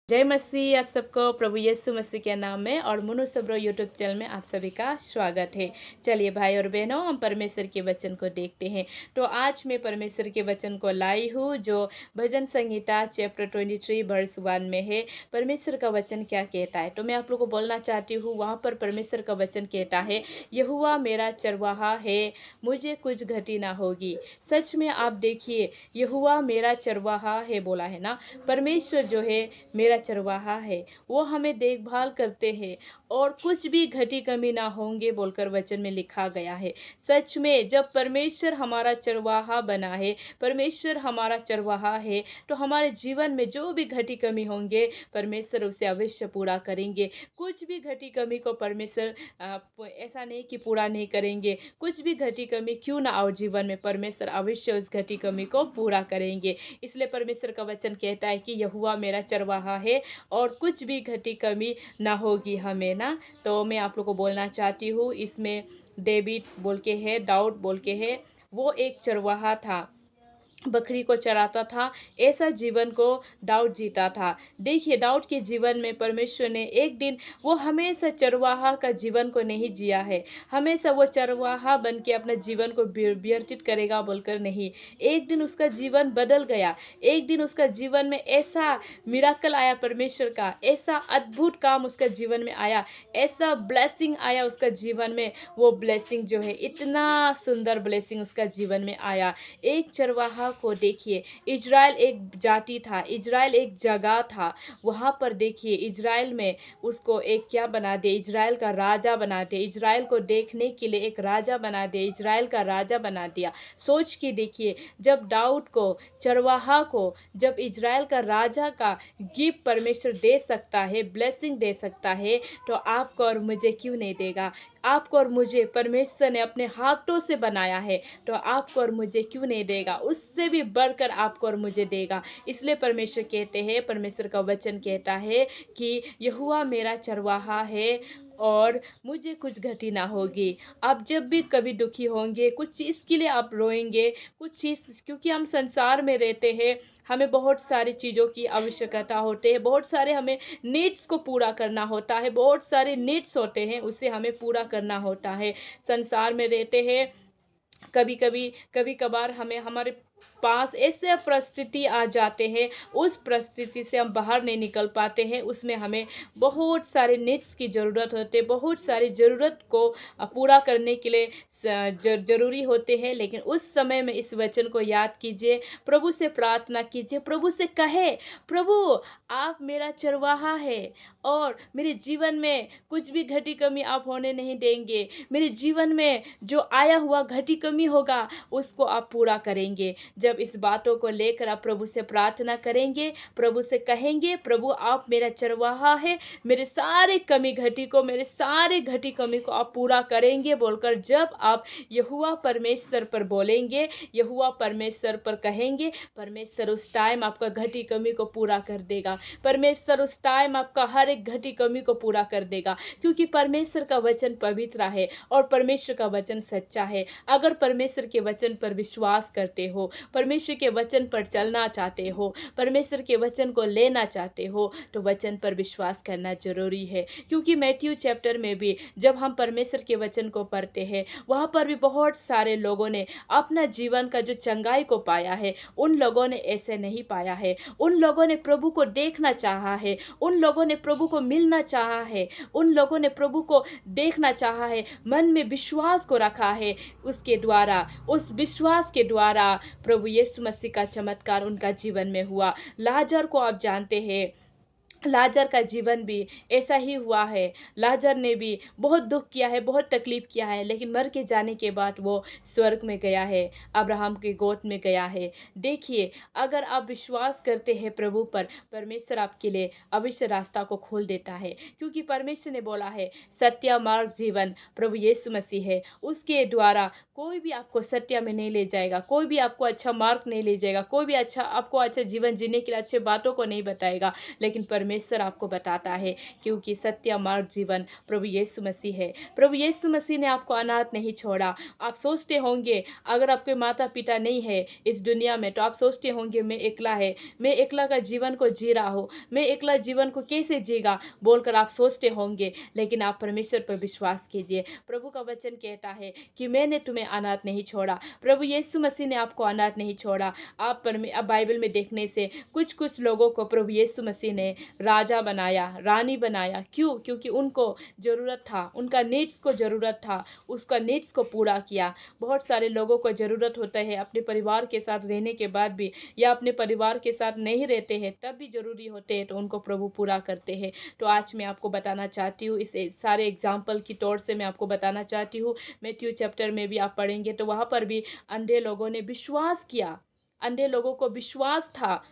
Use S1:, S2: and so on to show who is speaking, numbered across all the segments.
S1: जय मसीह। आप सबको प्रभु यीशु मसीह के नाम में और मुनु सबरो यूट्यूब चैनल में आप सभी का स्वागत है। चलिए भाई और बहनों, हम परमेश्वर के वचन को देखते हैं। तो आज मैं परमेश्वर के वचन को लाई हूँ जो भजन संहिता चैप्टर 23 वर्स 1 में है। परमेश्वर का वचन क्या कहता है, तो मैं आप लोग को बोलना चाहती हूँ। वहाँ पर परमेश्वर का वचन कहता है, यहोवा मेरा चरवाहा है, मुझे कुछ घटी ना होगी। सच में आप देखिए, यहोवा मेरा चरवाहा है बोला है ना। परमेश्वर जो है मेरा चरवाहा है, वो हमें देखभाल करते हैं और कुछ भी घटी कमी ना होंगे बोलकर वचन में लिखा गया है। सच में जब परमेश्वर हमारा चरवाहा बना है, परमेश्वर हमारा चरवाहा है, तो हमारे जीवन में जो भी घटी कमी होंगे परमेश्वर उसे अवश्य पूरा करेंगे। कुछ भी घटी कमी को परमेश्वर ऐसा नहीं कि पूरा नहीं करेंगे। कुछ भी घटी कमी क्यों ना आओ जीवन में, परमेश्वर अवश्य उस घटी कमी को पूरा करेंगे। इसलिए परमेश्वर का वचन कहता है कि यहोवा मेरा चरवाहा है और कुछ भी घटी कमी ना होगी हमें ना। तो मैं आप लोग को बोलना चाहती हूँ, इसमें डेविड बोल के है, दाऊद बोल के है, वो एक चरवाहा था, बकरी को चराता था। ऐसा जीवन को दाऊद जीता था। देखिए, दाऊद के जीवन में परमेश्वर ने एक दिन, वो हमेशा चरवाहा का जीवन को नहीं जिया है। हमेशा वो चरवाहा बन के अपने जीवन को व्यतीत करेगा बोलकर नहीं। एक दिन उसका जीवन बदल गया। एक दिन उसका जीवन में ऐसा मिराकल आया परमेश्वर का, ऐसा अद्भुत काम उसका जीवन में आया, ऐसा ब्लेसिंग आया उसका जीवन में। वो ब्लेसिंग जो है, इतना सुंदर ब्लेसिंग उसका जीवन में आया। एक चरवाहा को देखिए, इजराइल एक जाति था, इजराइल एक जगह था। वहाँ पर देखिए, इजराइल में उसको एक क्या बना दे, इजराइल का राजा बना दे। इजराइल को देखने के लिए एक राजा बना दे, इजराइल का राजा बना दिया। सोच के देखिए, जब दाऊद को, चरवाहा को, जब इजराइल का राजा का गिफ्ट परमेश्वर दे सकता है, ब्लेसिंग दे सकता है, तो आपको और मुझे क्यों नहीं देगा। आपको और मुझे परमेश्वर ने अपने हाथों से बनाया है, तो आपको और मुझे क्यों नहीं देगा। उससे भी बढ़कर आपको और मुझे देगा। इसलिए परमेश्वर कहते हैं, परमेश्वर का वचन कहता है कि यहोवा मेरा चरवाहा है और मुझे कुछ घटी ना होगी। आप जब भी कभी दुखी होंगे, कुछ चीज़ के लिए आप रोएंगे, कुछ चीज़, क्योंकि हम संसार में रहते हैं, हमें बहुत सारी चीज़ों की आवश्यकता होती है, बहुत सारे हमें नीड्स को पूरा करना होता है, बहुत सारे नीड्स होते हैं, उसे हमें पूरा करना होता है। संसार में रहते हैं, कभी कभार हमें, हमारे पास ऐसे परिस्थिति आ जाते हैं, उस परिस्थिति से हम बाहर नहीं निकल पाते हैं। उसमें हमें बहुत सारे नीड्स की ज़रूरत होती है, बहुत सारी ज़रूरत को पूरा करने के लिए ज़रूरी होते हैं। लेकिन उस समय में इस वचन को याद कीजिए, प्रभु से प्रार्थना कीजिए, प्रभु से कहे, प्रभु आप मेरा चरवाहा है और मेरे जीवन में कुछ भी घटी कमी आप होने नहीं देंगे। मेरे जीवन में जो आया हुआ घटी कमी होगा उसको आप पूरा करेंगे। जब इस बातों को लेकर आप प्रभु से प्रार्थना करेंगे, प्रभु से कहेंगे, प्रभु आप मेरा चरवाहा है, मेरे सारे कमी घटी को, मेरे सारे घटी कमी को आप पूरा करेंगे बोलकर जब आप यहोवा परमेश्वर पर बोलेंगे, यहोवा परमेश्वर पर कहेंगे, परमेश्वर उस टाइम आपका घटी कमी को पूरा कर देगा। परमेश्वर उस टाइम आपका हर एक घटी कमी को पूरा कर देगा, क्योंकि परमेश्वर का वचन पवित्र है और परमेश्वर का वचन सच्चा है। अगर परमेश्वर के वचन पर विश्वास करते हो, परमेश्वर के वचन पर चलना चाहते हो, परमेश्वर के वचन को लेना चाहते हो, तो वचन पर विश्वास करना जरूरी है। क्योंकि मैथ्यू चैप्टर में भी जब हम परमेश्वर के वचन को पढ़ते हैं, वहाँ पर भी बहुत सारे लोगों ने अपना जीवन का जो चंगाई को पाया है, उन लोगों ने ऐसे नहीं पाया है। उन लोगों ने प्रभु को देखना चाहा है, उन लोगों ने प्रभु को मिलना चाहा है, उन लोगों ने प्रभु को देखना चाहा है, मन में विश्वास को रखा है। उसके द्वारा, उस विश्वास के द्वारा प्रभु यीशु मसीह का चमत्कार उनका जीवन में हुआ। लाजर को आप जानते हैं, लाजर का जीवन भी ऐसा ही हुआ है। लाजर ने भी बहुत दुख किया है, बहुत तकलीफ किया है, लेकिन मर के जाने के बाद वो स्वर्ग में गया है, अब्राहम के गोद में गया है। देखिए, अगर आप विश्वास करते हैं प्रभु पर, परमेश्वर आपके लिए अवश्य रास्ता को खोल देता है। क्योंकि परमेश्वर ने बोला है, सत्य मार्ग जीवन प्रभु यीशु मसीह है, उसके द्वारा कोई भी आपको सत्य में नहीं ले जाएगा, कोई भी आपको अच्छा मार्ग नहीं ले जाएगा, कोई भी आपको अच्छा जीवन जीने के लिए अच्छे बातों को नहीं बताएगा। लेकिन परमेश्वर परमेश्वर आपको बताता है, क्योंकि सत्य मार्ग जीवन प्रभु यीशु मसीह है। प्रभु यीशु मसीह ने आपको अनाथ नहीं छोड़ा। आप सोचते होंगे अगर आपके माता पिता नहीं है इस दुनिया में, तो आप सोचते होंगे मैं एकला है, मैं एकला का जीवन को जी रहा हूँ, मैं एकला जीवन को कैसे जीगा बोलकर आप सोचते होंगे। लेकिन आप परमेश्वर पर विश्वास कीजिए। प्रभु का वचन कहता है कि मैंने तुम्हें अनाथ नहीं छोड़ा। प्रभु यीशु मसीह ने आपको अनाथ नहीं छोड़ा। अब बाइबल में देखने से कुछ कुछ लोगों को प्रभु यीशु मसीह ने राजा बनाया, रानी बनाया। क्यों? क्योंकि उनको ज़रूरत था, उनका नीड्स को ज़रूरत था, उसका नीड्स को पूरा किया। बहुत सारे लोगों को ज़रूरत होता है अपने परिवार के साथ रहने के बाद भी, या अपने परिवार के साथ नहीं रहते हैं तब भी ज़रूरी होते हैं, तो उनको प्रभु पूरा करते हैं। तो आज मैं आपको बताना चाहती हूँ, इस सारे एग्जाम्पल की तौर से मैं आपको बताना चाहती हूँ। मैथ्यू चैप्टर में भी आप पढ़ेंगे तो वहाँ पर भी अंधे लोगों ने विश्वास किया। अंधे लोगों को विश्वास था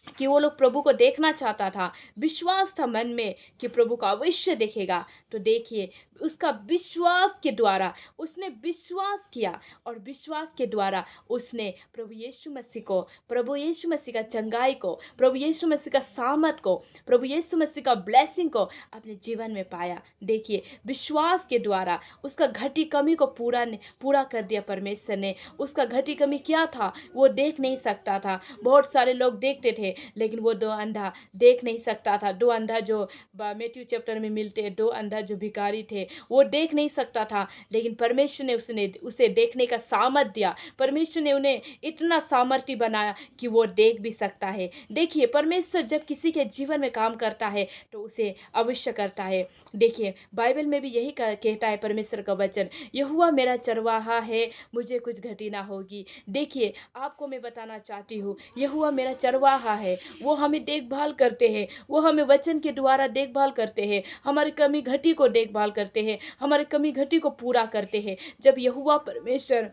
S1: कि वो लोग प्रभु को देखना चाहता था, विश्वास था मन में कि प्रभु को अवश्य देखेगा। तो देखिए उसका विश्वास के द्वारा उसने विश्वास किया, और विश्वास के द्वारा उसने प्रभु यीशु मसीह को, प्रभु यीशु मसीह का चंगाई को, प्रभु यीशु मसीह का सामर्थ को, प्रभु यीशु मसीह का ब्लेसिंग को अपने जीवन में पाया। देखिए विश्वास के द्वारा उसका घटी कमी को पूरा कर दिया परमेश्वर ने। उसका घटी कमी क्या था? वो देख नहीं सकता था। बहुत सारे लोग देखते थे लेकिन वो दो अंधा देख नहीं सकता था। दो अंधा जो मैथ्यू चैप्टर में मिलते हैं, दो अंधा जो भिखारी थे, वो देख नहीं सकता था, लेकिन परमेश्वर ने उसे देखने का सामर्थ दिया। परमेश्वर ने उन्हें इतना सामर्थ्य बनाया कि वो देख भी सकता है। देखिए परमेश्वर जब किसी के जीवन में काम करता है तो उसे अवश्य करता है। देखिए बाइबल में भी यही कहता है परमेश्वर का वचन, यहोवा मेरा चरवाहा है, मुझे कुछ घटी ना होगी। देखिए आपको मैं बताना चाहती हूँ, यहोवा मेरा चरवाहा है, वो हमें देखभाल करते हैं, वो हमें वचन के द्वारा देखभाल करते हैं, हमारी कमी घटी को देखभाल करते हैं, हमारी कमी घटी को पूरा करते हैं। जब यहोवा परमेश्वर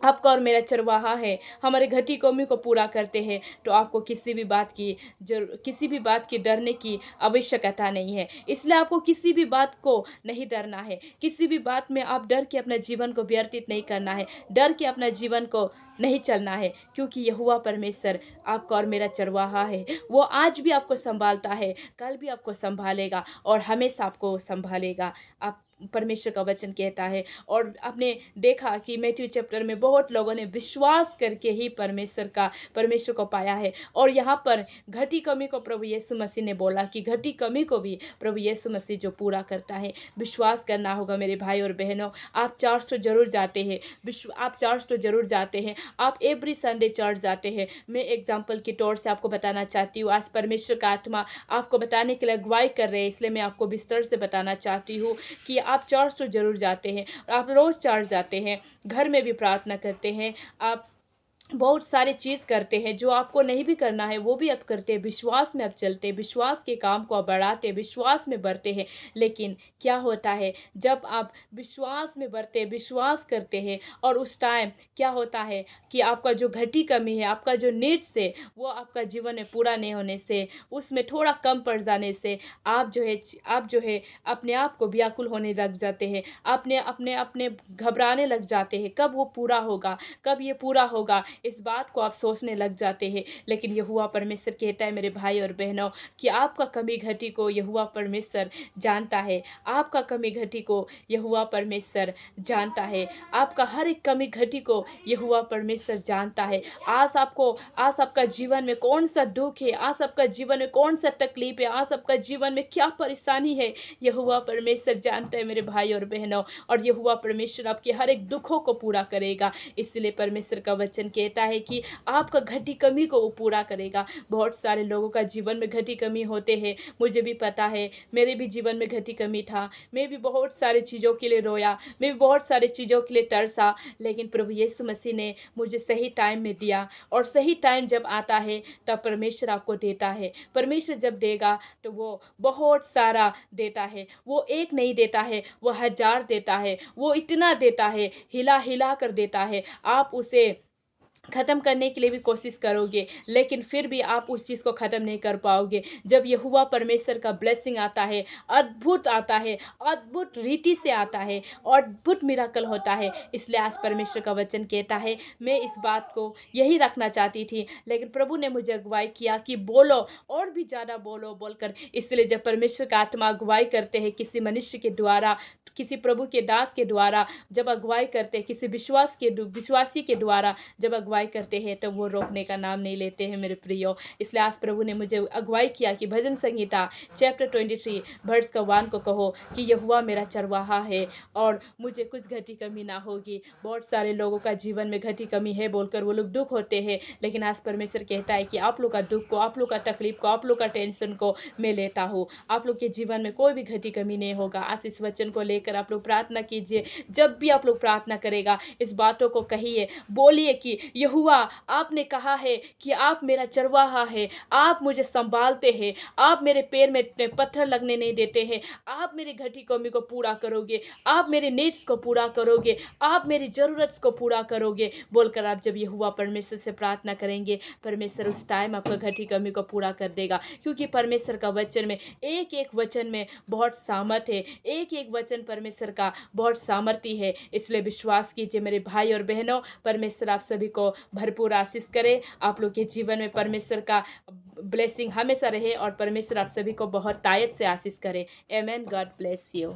S1: आपका और मेरा चरवाहा है, हमारे घटी कमी को पूरा करते हैं, तो आपको किसी भी बात की डरने की आवश्यकता नहीं है। इसलिए आपको किसी भी बात को नहीं डरना है। किसी भी बात में आप डर के अपना जीवन को व्यतीत नहीं करना है, डर के अपना जीवन को नहीं चलना है, क्योंकि यहोवा परमेश्वर आपका और मेरा चरवाहा है। वो आज भी आपको संभालता है, कल भी आपको संभालेगा और हमेशा आपको संभालेगा। आप परमेश्वर का वचन कहता है। और आपने देखा कि मैथ्यू चैप्टर में बहुत लोगों ने विश्वास करके ही परमेश्वर को पाया है। और यहाँ पर घटी कमी को प्रभु यीशु मसीह ने बोला कि घटी कमी को भी प्रभु यीशु मसीह जो पूरा करता है। विश्वास करना होगा मेरे भाई और बहनों। आप चर्च तो जरूर जाते हैं, आप चर्च तो जरूर जाते हैं, आप एवरी संडे चर्च जाते हैं। मैं एग्जाम्पल की तौर से आपको बताना चाहती हूँ, आज परमेश्वर का आत्मा आपको बताने के लिए अगुवाई कर रहे हैं, इसलिए मैं आपको विस्तार से बताना चाहती हूँ कि आप चर्च तो जरूर जाते हैं, आप रोज़ चर्च जाते हैं, घर में भी प्रार्थना करते हैं, आप बहुत सारी चीज़ करते हैं, जो आपको नहीं भी करना है वो भी आप करते हैं। विश्वास में आप चलते हैं, विश्वास के काम को आप बढ़ाते हैं, विश्वास में बढ़ते हैं। लेकिन क्या होता है जब आप विश्वास में बढ़ते हैं, विश्वास करते हैं, और उस टाइम क्या होता है कि आपका जो घटी कमी है, आपका जो नीड्स है, वो आपका जीवन में पूरा नहीं होने से, उसमें थोड़ा कम पड़ जाने से आप जो है अपने आप को व्याकुल होने लग जाते हैं, अपने घबराने लग जाते हैं। कब वो पूरा होगा, कब ये पूरा होगा, इस बात को आप सोचने लग जाते हैं। लेकिन यहोवा परमेश्वर कहता है मेरे भाई और बहनों कि आपका कमी घटी को यहोवा परमेश्वर जानता है। आपका कमी घटी को यहोवा परमेश्वर जानता है। आपका हर एक कमी घटी को यहोवा परमेश्वर जानता है। आज आपका जीवन में कौन सा दुख है, आज आपका जीवन में कौन सा तकलीफ है, आज आपका जीवन में क्या परेशानी है, यहोवा परमेश्वर जानता है मेरे भाई और बहनों। और यहोवा परमेश्वर आपके हर एक दुखों को पूरा करेगा। इसलिए परमेश्वर का वचन कहता है कि आपका घटी कमी को वो पूरा करेगा। बहुत सारे लोगों का जीवन में घटी कमी होते हैं, मुझे भी पता है, मेरे भी जीवन में घटी कमी था। मैं भी बहुत सारी चीज़ों के लिए रोया, मैं भी बहुत सारी चीज़ों के लिए तरसा, लेकिन प्रभु यीशु मसीह ने मुझे सही टाइम में दिया। और सही टाइम जब आता है तब परमेश्वर आपको देता है। परमेश्वर जब देगा तो वो बहुत सारा देता है। वो एक नहीं देता है, वो 1000 देता है, वो इतना देता है, हिला हिला कर देता है। आप उसे ख़त्म करने के लिए भी कोशिश करोगे, लेकिन फिर भी आप उस चीज़ को ख़त्म नहीं कर पाओगे। जब यहोवा परमेश्वर का ब्लेसिंग आता है, अद्भुत आता है, अद्भुत रीति से आता है, अद्भुत मिरेकल होता है। इसलिए आज परमेश्वर का वचन कहता है, मैं इस बात को यही रखना चाहती थी, लेकिन प्रभु ने मुझे अगुवाई किया कि बोलो, और भी ज़्यादा बोलो बोलकर। इसलिए जब परमेश्वर का आत्मा अगुवाई करते हैं किसी मनुष्य के द्वारा, किसी प्रभु के दास के द्वारा, जब अगुवाई करते हैं किसी विश्वासी के द्वारा, जब अगुवाई करते हैं तो वो रोकने का नाम नहीं लेते हैं मेरे प्रियो। इसलिए आज प्रभु ने मुझे अगुवाई किया कि भजन संहिता चैप्टर 23 वर्स का 1 को कहो कि यहोवा मेरा चरवाहा है और मुझे कुछ घटी कमी ना होगी। बहुत सारे लोगों का जीवन में घटी कमी है बोलकर वो लोग दुख होते हैं, लेकिन आज परमेश्वर कहता है कि आप लोग का दुख को, आप लोग का तकलीफ को, आप लोग का टेंशन को मैं लेता हूँ। आप लोग के जीवन में कोई भी घटी कमी नहीं होगा। आज इस वचन को लेकर आप लोग प्रार्थना कीजिए। जब भी आप लोग प्रार्थना करेगा, इस बातों को कहिए, बोलिए कि यहोवा, आपने कहा है कि आप मेरा चरवाहा है, आप मुझे संभालते हैं, आप मेरे पैर में पत्थर लगने नहीं देते हैं, आप मेरी घटी कमी को पूरा करोगे, आप मेरे नीड्स को पूरा करोगे, आप मेरी ज़रूरत को पूरा करोगे बोलकर आप जब यहोवा परमेश्वर से प्रार्थना करेंगे, परमेश्वर उस टाइम आपका घटी कमी को पूरा कर देगा। क्योंकि परमेश्वर का वचन में, एक एक वचन में बहुत सामर्थ है, एक एक वचन परमेश्वर का बहुत सामर्थ्य है। इसलिए विश्वास कीजिए मेरे भाई और बहनों, परमेश्वर आप सभी को भरपूर आशीष करे। आप लोग के जीवन में परमेश्वर का ब्लेसिंग हमेशा रहे और परमेश्वर आप सभी को बहुत तायत से आशीष करे। आमेन। God bless you.